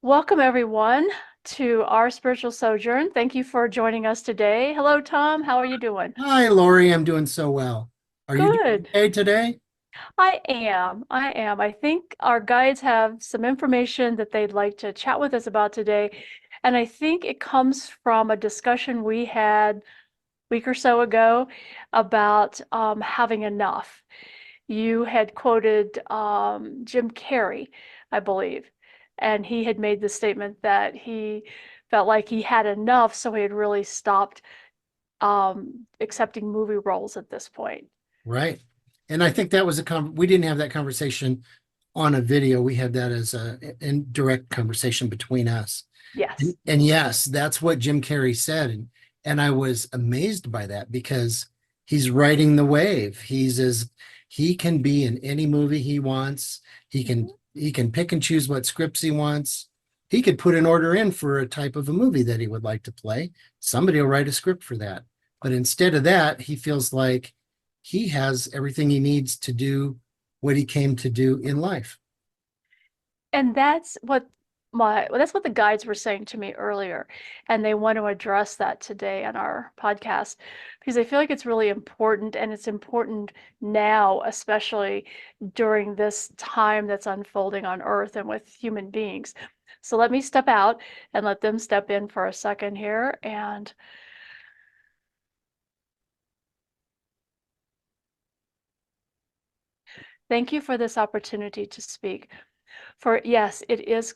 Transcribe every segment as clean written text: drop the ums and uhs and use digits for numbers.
Welcome, everyone, to our spiritual sojourn. Thank you for joining us today. Hello, Tom. How are you doing? Hi, Lori. I'm doing so well. Are you doing Good. okay today? I am. I am. I think our guides have some information that they'd like to chat with us about today. And I think it comes from a discussion we had a week or so ago about having enough. You had quoted Jim Carrey, I believe, and he had made the statement that he felt like he had enough, so he had really stopped accepting movie roles at this point. Right. And I think that was we didn't have that conversation on a video. We had that as direct conversation between us. Yes. And yes, that's what Jim Carrey said. And I was amazed by that because he's riding the wave. He can be in any movie he wants. Mhm. He can pick and choose what scripts he wants. He could put an order in for a type of a movie that he would like to play. Somebody will write a script for that. But instead of that, he feels like he has everything he needs to do what he came to do in life. And that's what the guides were saying to me earlier, and they want to address that today on our podcast because I feel like it's really important, and it's important now, especially during this time that's unfolding on Earth and with human beings. So let me step out and let them step in for a second here. And thank you for this opportunity to speak. For yes, it is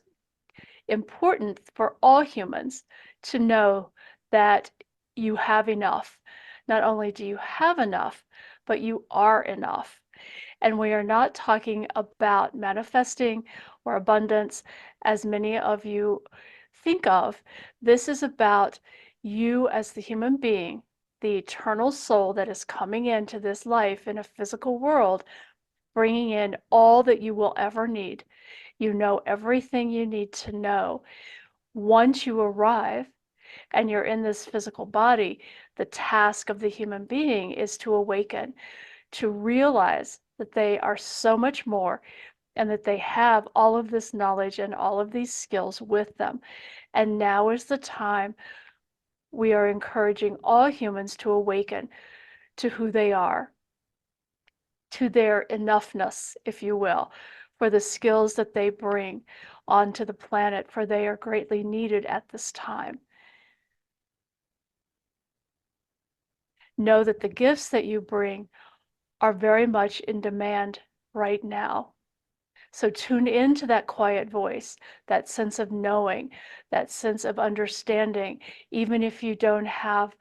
important for all humans to know that you have enough. Not only do you have enough, but you are enough. And we are not talking about manifesting or abundance as many of you think of. This is about you as the human being, the eternal soul that is coming into this life in a physical world, bringing in all that you will ever need. You know everything you need to know. Once you arrive and you're in this physical body, the task of the human being is to awaken, to realize that they are so much more and that they have all of this knowledge and all of these skills with them. And now is the time we are encouraging all humans to awaken to who they are, to their enoughness, if you will, for the skills that they bring onto the planet, for they are greatly needed at this time. Know that the gifts that you bring are very much in demand right now. So tune into that quiet voice, that sense of knowing, that sense of understanding. Even if you don't have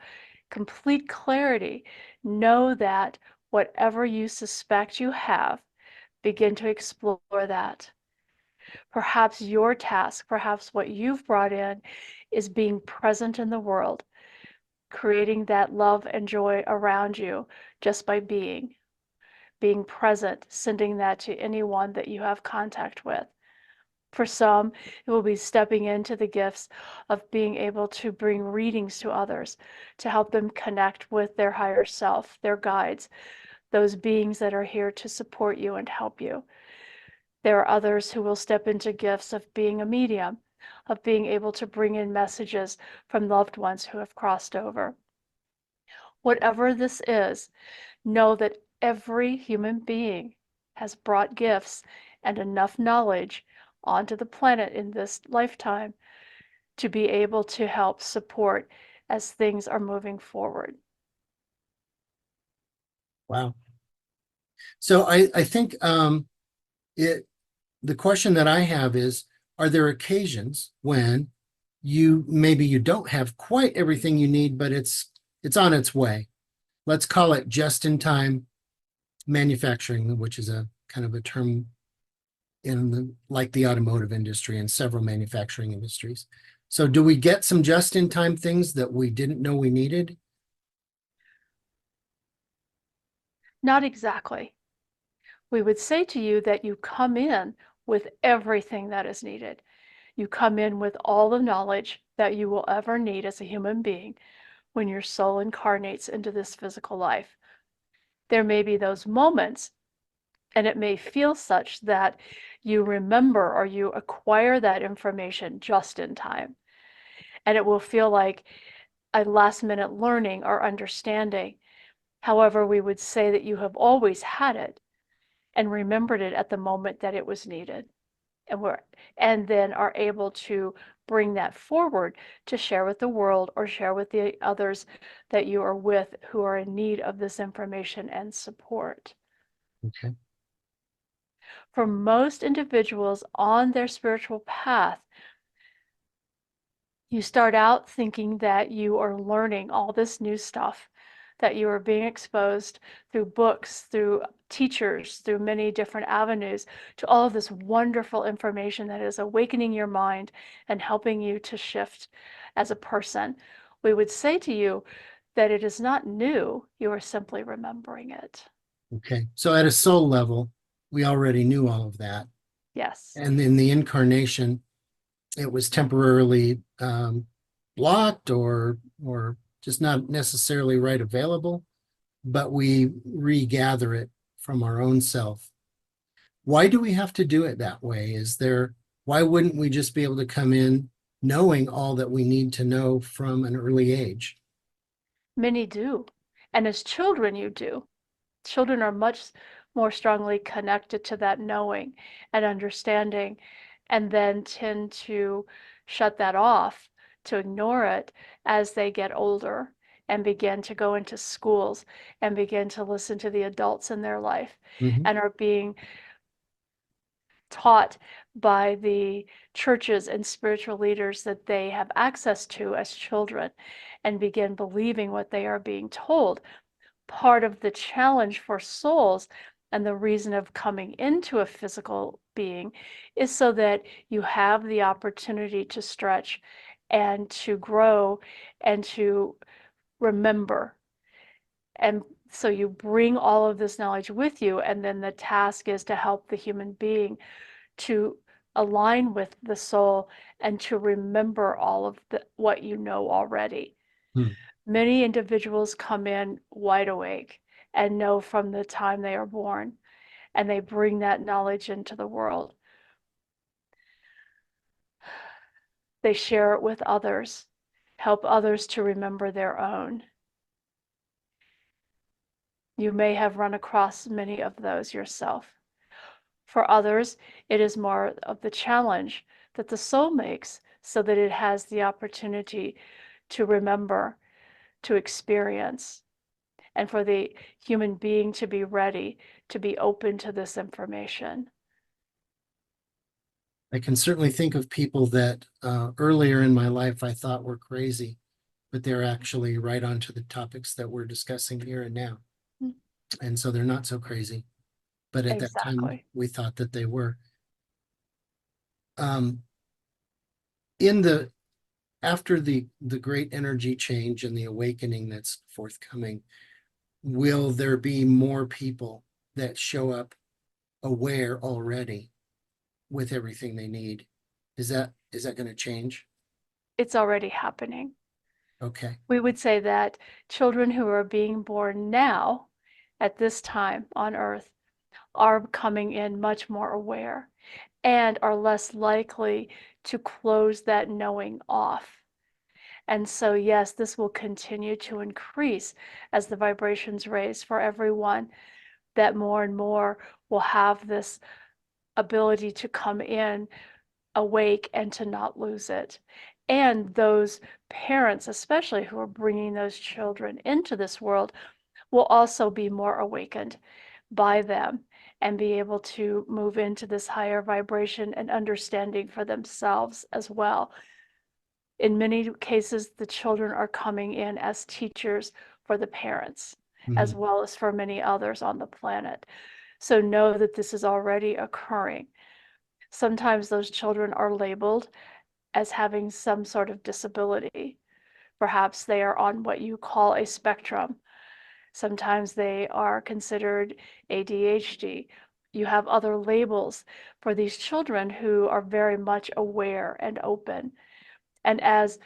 complete clarity, know that whatever you suspect you have, begin to explore that. Perhaps your task, perhaps what you've brought in, is being present in the world, creating that love and joy around you just by being present, sending that to anyone that you have contact with. For some, it will be stepping into the gifts of being able to bring readings to others to help them connect with their higher self, their guides, those beings that are here to support you and help you. There are others who will step into gifts of being a medium, of being able to bring in messages from loved ones who have crossed over. Whatever this is, know that every human being has brought gifts and enough knowledge onto the planet in this lifetime to be able to help support as things are moving forward. Wow. So I think it the question that I have is, are there occasions when you don't have quite everything you need, but it's on its way? Let's call it just in time manufacturing, which is a kind of a term in like the automotive industry and several manufacturing industries. So do we get some just in time things that we didn't know we needed? Not exactly. We would say to you that you come in with everything that is needed. You come in with all the knowledge that you will ever need as a human being when your soul incarnates into this physical life. There may be those moments And it may feel such that you remember or you acquire that information just in time. And it will feel like a last minute learning or understanding. However, we would say that you have always had it and remembered it at the moment that it was needed. And then are able to bring that forward to share with the world or share with the others that you are with who are in need of this information and support. Okay. For most individuals on their spiritual path, you start out thinking that you are learning all this new stuff, that you are being exposed through books, through teachers, through many different avenues to all of this wonderful information that is awakening your mind and helping you to shift as a person. We would say to you that it is not new, you are simply remembering it. Okay. So at a soul level, we already knew all of that. Yes. And in the incarnation, it was temporarily blocked or just not necessarily right available, but we regather it from our own self. Why do we have to do it that way? Why wouldn't we just be able to come in knowing all that we need to know from an early age? Many do. And as children, you do. Children are much more strongly connected to that knowing and understanding, and then tend to shut that off, to ignore it as they get older and begin to go into schools and begin to listen to the adults in their life Mhm. and are being taught by the churches and spiritual leaders that they have access to as children and begin believing what they are being told. Part of the challenge for souls and the reason of coming into a physical being is so that you have the opportunity to stretch and to grow and to remember. And so you bring all of this knowledge with you, and then the task is to help the human being to align with the soul and to remember all of what you know already. Hmm. Many individuals come in wide awake and know from the time they are born, and they bring that knowledge into the world. They share it with others, help others to remember their own. You may have run across many of those yourself. For others, it is more of the challenge that the soul makes so that it has the opportunity to remember, to experience, and for the human being to be ready to be open to this information. I can certainly think of people that earlier in my life I thought were crazy, but they're actually right onto the topics that we're discussing here and now. Mm. And so they're not so crazy. But at that time, Exactly. we thought that they were. Um, in the After the great energy change and the awakening that's forthcoming, will there be more people that show up aware already with everything they need? Is that going to change? It's already happening. Okay. We would say that children who are being born now, at this time on Earth, are coming in much more aware and are less likely to close that knowing off. And so, yes, this will continue to increase as the vibrations raise for everyone, that more and more will have this ability to come in awake and to not lose it. And those parents, especially who are bringing those children into this world, will also be more awakened by them and be able to move into this higher vibration and understanding for themselves as well. In many cases, the children are coming in as teachers for the parents, as Mhm. well as for many others on the planet. So know that this is already occurring. Sometimes those children are labeled as having some sort of disability. Perhaps they are on what you call a spectrum. Sometimes they are considered ADHD. You have other labels for these children who are very much aware and open. And as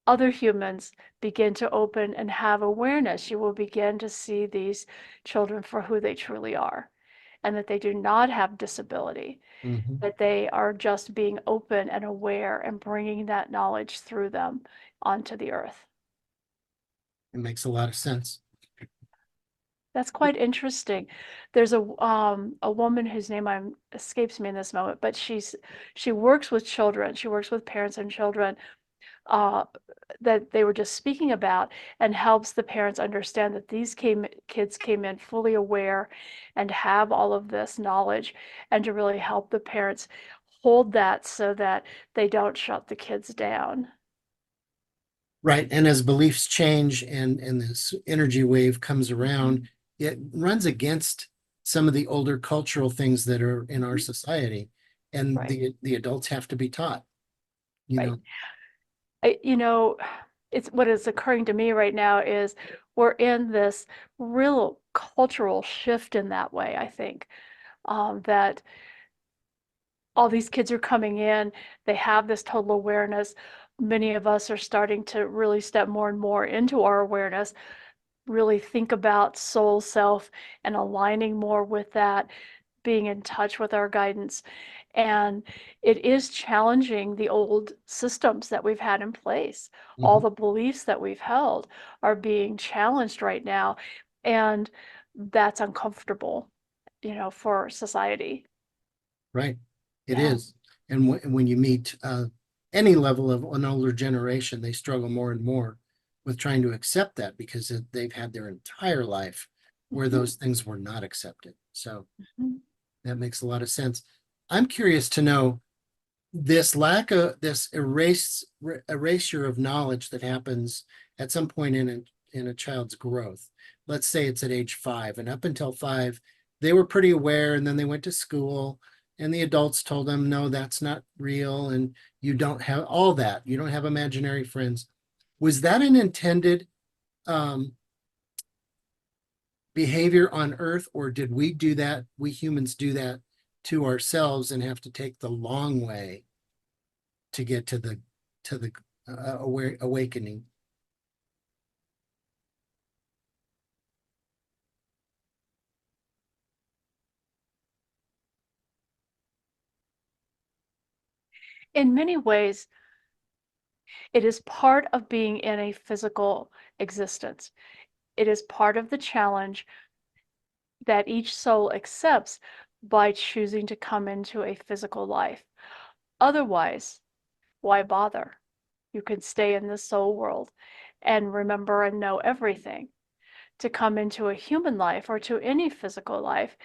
other humans begin to open and have awareness, you will begin to see these children for who they truly are and that they do not have disability, Mhm. that they are just being open and aware and bringing that knowledge through them onto the earth. It makes a lot of sense. That's quite interesting. There's a woman whose name escapes me in this moment, but she works with children. She works with parents and children uh, that they were just speaking about, and helps the parents understand that kids came in fully aware and have all of this knowledge, and to really help the parents hold that so that they don't shut the kids down. Right. And as beliefs change and this energy wave comes around, it runs against some of the older cultural things that are in our society. And Right, the adults have to be taught, you right. know. You know, it's what is occurring to me right now is we're in this real cultural shift in that way, I think, that all these kids are coming in, they have this total awareness. Many of us are starting to really step more and more into our awareness, really think about soul self and aligning more with that, being in touch with our guidance. And it is challenging the old systems that we've had in place. All Mhm. the beliefs that we've held are being challenged right now. And that's uncomfortable, for society. Right. It Yeah. is. And when you meet any level of an older generation, they struggle more and more with trying to accept that because they've had their entire life where Mhm, those things were not accepted. So mhm. that makes a lot of sense. I'm curious to know this lack of this erasure of knowledge that happens at some point in a child's growth. Let's say it's at age 5, and up until 5, they were pretty aware, and then they went to school, and the adults told them, no, that's not real, and you don't have all that. You don't have imaginary friends. Was that an intended um, behavior on Earth, or did we do that? We humans do that to ourselves and have to take the long way to get to the awakening. In many ways, it is part of being in a physical existence. It is part of the challenge that each soul accepts by choosing to come into a physical life. Otherwise, why bother? You can stay in the soul world and remember and know everything. To come into a human life or to any physical life,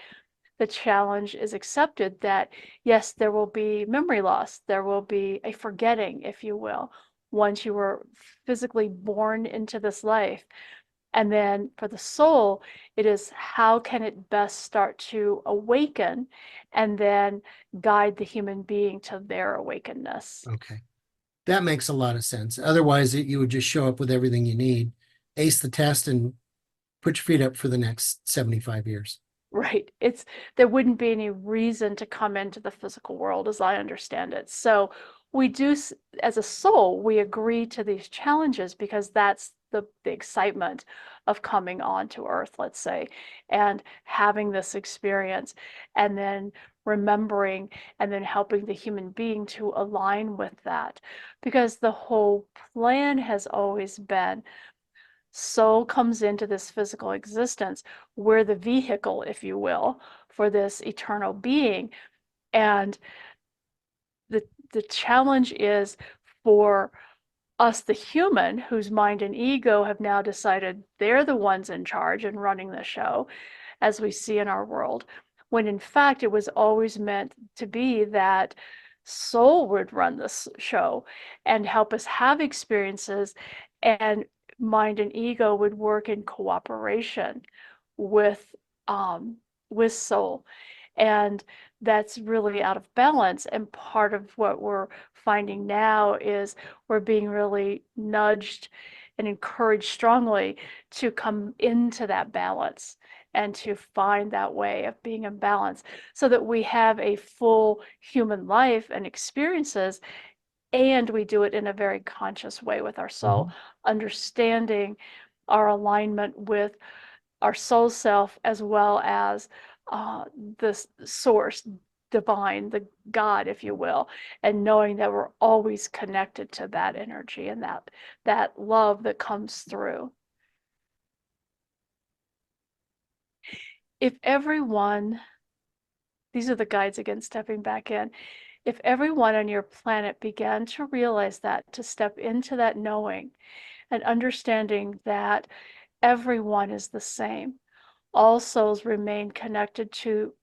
the challenge is accepted that, yes, there will be memory loss, there will be a forgetting, if you will, once you were physically born into this life. And then for the soul, it is how can it best start to awaken and then guide the human being to their awakeness. Okay. That makes a lot of sense. Otherwise, you would just show up with everything you need, ace the test, and put your feet up for the next 75 years. Right. There wouldn't be any reason to come into the physical world as I understand it. So we do, as a soul, we agree to these challenges because that's the excitement of coming onto Earth, let's say, and having this experience, and then remembering and then helping the human being to align with that. Because the whole plan has always been soul comes into this physical existence. We're the vehicle, if you will, for this eternal being. And the the challenge is for us, the human, whose mind and ego have now decided they're the ones in charge and running the show, as we see in our world, when in fact it was always meant to be that soul would run this show and help us have experiences, and mind and ego would work in cooperation with um, with soul. And that's really out of balance. And part of what we're finding now is we're being really nudged and encouraged strongly to come into that balance and to find that way of being in balance so that we have a full human life and experiences, and we do it in a very conscious way with our soul, Mhm. understanding our alignment with our soul self as well as the source, divine, the God, if you will, and knowing that we're always connected to that energy and that love that comes through. If everyone, these are the guides again, stepping back in. If everyone on your planet began to realize that, to step into that knowing and understanding that everyone is the same, all souls remain connected to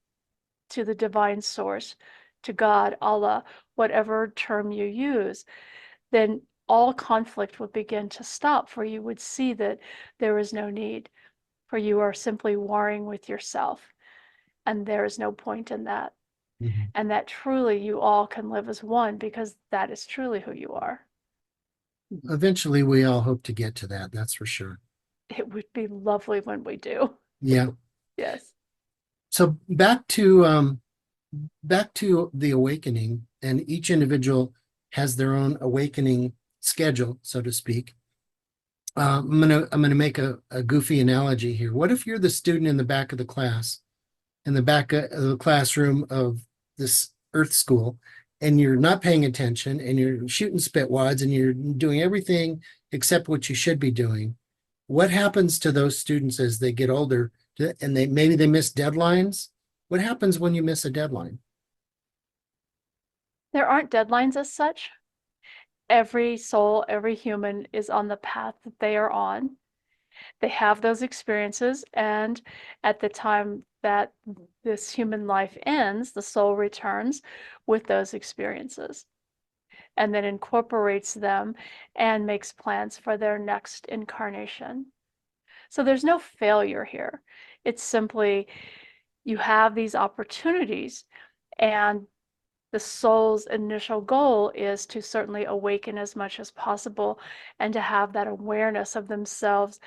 the divine source, to God, Allah, whatever term you use, then all conflict would begin to stop, for you would see that there is no need, for you are simply warring with yourself, and there is no point in that. Mhm. And that truly you all can live as one, because that is truly who you are. Eventually, we all hope to get to that. That's for sure. It would be lovely when we do. Yeah. Yes. So back to the awakening, and each individual has their own awakening schedule, so to speak. I'm gonna make a goofy analogy here. What if you're the student in the back of the class, in the back of the classroom of this Earth school, and you're not paying attention, and you're shooting spit wads, and you're doing everything except what you should be doing? What happens to those students as they get older, and maybe they miss deadlines? What happens when you miss a deadline? There aren't deadlines as such. Every soul, every human is on the path that they are on. They have those experiences, and at the time that this human life ends, the soul returns with those experiences and then incorporates them and makes plans for their next incarnation. So there's no failure here. It's simply you have these opportunities, and the soul's initial goal is to certainly awaken as much as possible and to have that awareness of themselves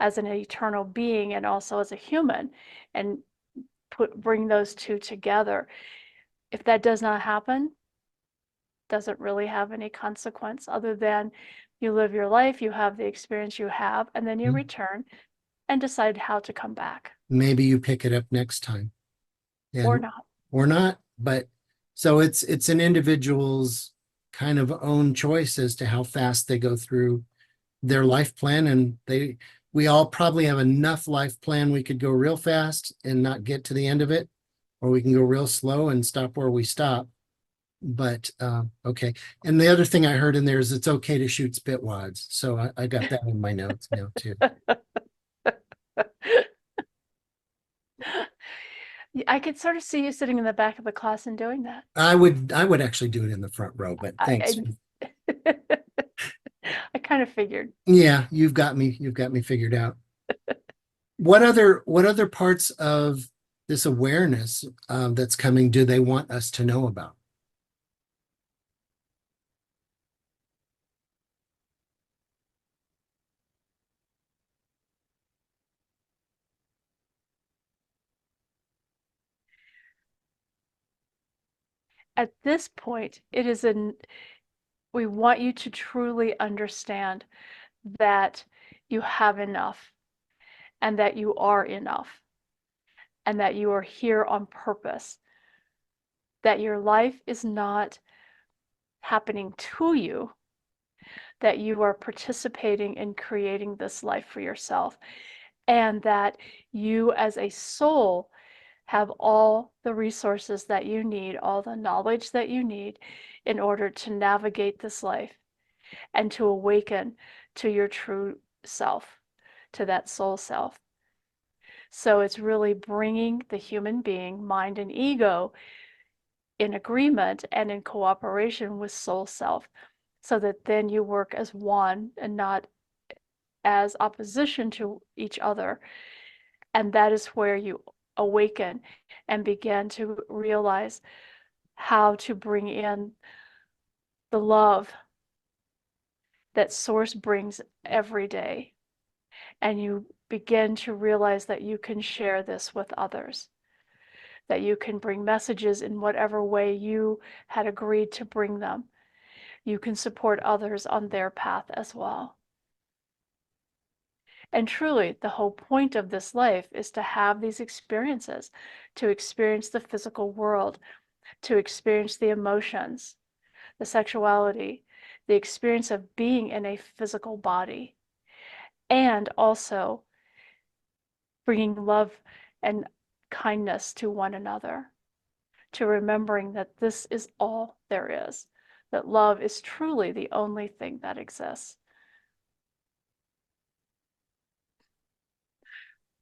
as an eternal being and also as a human, and bring those two together. If that does not happen, doesn't really have any consequence other than you live your life, you have the experience you have, and then you Hmm? return and decide how to come back Maybe you pick it up next time, or and not. or not. But so it's an individual's kind of own choice as to how fast they go through their life plan, and we all probably have enough life plan. We could go real fast and not get to the end of it, or we can go real slow and stop where we stop. But okay. And the other thing I heard in there is it's okay to shoot spit wads. So I got that in my notes now too. I could sort of see you sitting in the back of the class and doing that. I would actually do it in the front row, but thanks. I, I kind of figured. Yeah, you've got me figured out. What other parts of this awareness that's coming do they want us to know about? At this point, we want you to truly understand that you have enough and that you are enough and that you are here on purpose, that your life is not happening to you, that you are participating in creating this life for yourself, and that you as a soul have all the resources that you need, all the knowledge that you need in order to navigate this life and to awaken to your true self, to that soul self. So it's really bringing the human being, mind and ego, in agreement and in cooperation with soul self, so that then you work as one and not as opposition to each other. And that is where you awaken and begin to realize how to bring in the love that source brings every day. And you begin to realize that you can share this with others, that you can bring messages in whatever way you had agreed to bring them. You can support others on their path as well. And truly, the whole point of this life is to have these experiences, to experience the physical world, to experience the emotions, the sexuality, the experience of being in a physical body, and also bringing love and kindness to one another, to remembering that this is all there is, that love is truly the only thing that exists.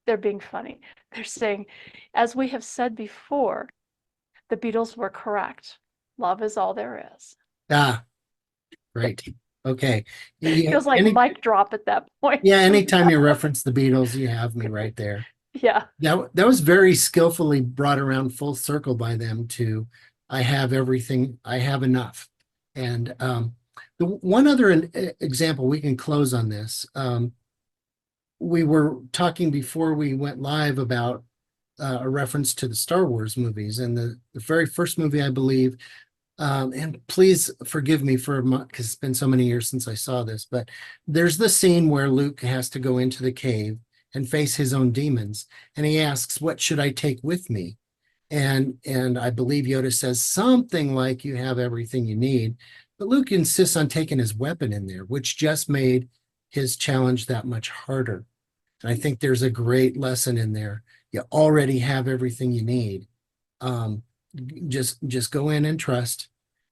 They're being funny. They're saying, as we have said before, the Beatles were correct. Love is all there is. Ah, great. Okay. Yeah, Feels like mic drop at that point. anytime you reference the Beatles, you have me right there. Yeah. That was very skillfully brought around full circle by them to I have everything, I have enough. And the one other example we can close on this. We were talking before we went live about a reference to the Star Wars movies, and the very first movie, I believe, and please forgive me for because it's been so many years since I saw this, but there's the scene where Luke has to go into the cave and face his own demons, and he asks, "What should I take with me?" And I believe Yoda says something like, "You have everything you need," but Luke insists on taking his weapon in there, which just made his challenge that much harder. And I think there's a great lesson in there. You already have everything you need. Um, just go in and trust.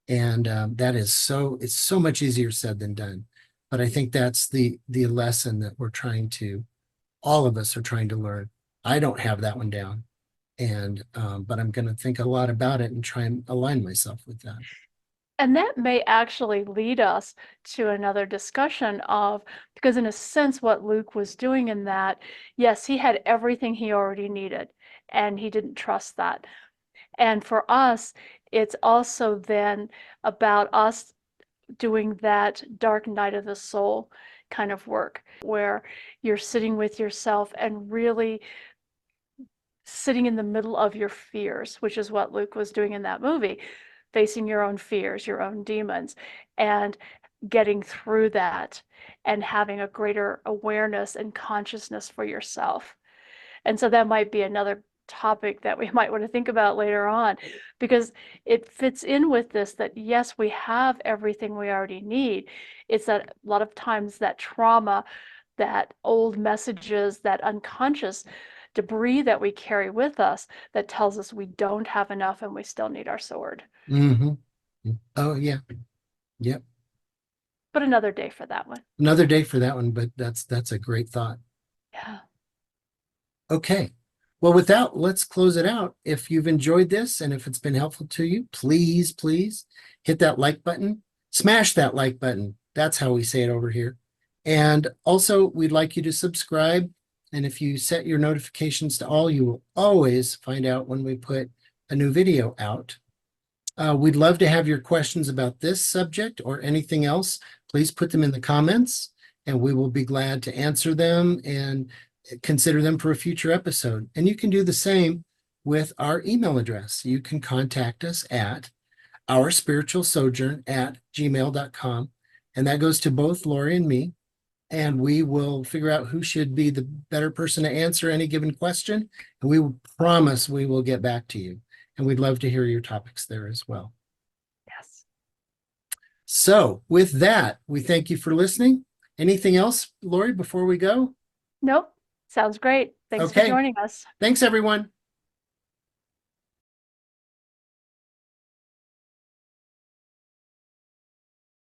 And that is it's so much easier said than done. But I think that's the lesson that all of us are trying to learn. I don't have that one down. And but I'm going to think a lot about it and try and align myself with that. And that may actually lead us to another discussion of, because in a sense, what Luke was doing in that, yes, he had everything he already needed, and he didn't trust that. And for us, it's also then about us doing that dark night of the soul kind of work, where you're sitting with yourself and really sitting in the middle of your fears, which is what Luke was doing in that movie, facing your own fears, your own demons, and getting through that and having a greater awareness and consciousness for yourself. And so that might be another topic that we might want to think about later on, because it fits in with this, that yes, we have everything we already need. It's that a lot of times that trauma, that old messages, that unconscious debris that we carry with us that tells us we don't have enough and we still need our sword. Hmm. Oh, yeah. Yep. But another day for that one. Another day for that one, but that's a great thought. Yeah. Okay. Well, with that, let's close it out. If you've enjoyed this and if it's been helpful to you, please hit that like button, smash that like button. That's how we say it over here. And also, we'd like you to subscribe. And if you set your notifications to all, you will always find out when we put a new video out. We'd love to have your questions about this subject or anything else. Please put them in the comments and we will be glad to answer them and consider them for a future episode. And you can do the same with our email address. You can contact us at ourspiritualsojourn@gmail.com. And that goes to both Lori and me. And we will figure out who should be the better person to answer any given question. And we will promise we will get back to you. And we'd love to hear your topics there as well. Yes. So with that, we thank you for listening. Anything else, Lori, before we go? Nope. Sounds great. Thanks for Okay. joining us. Thanks, everyone.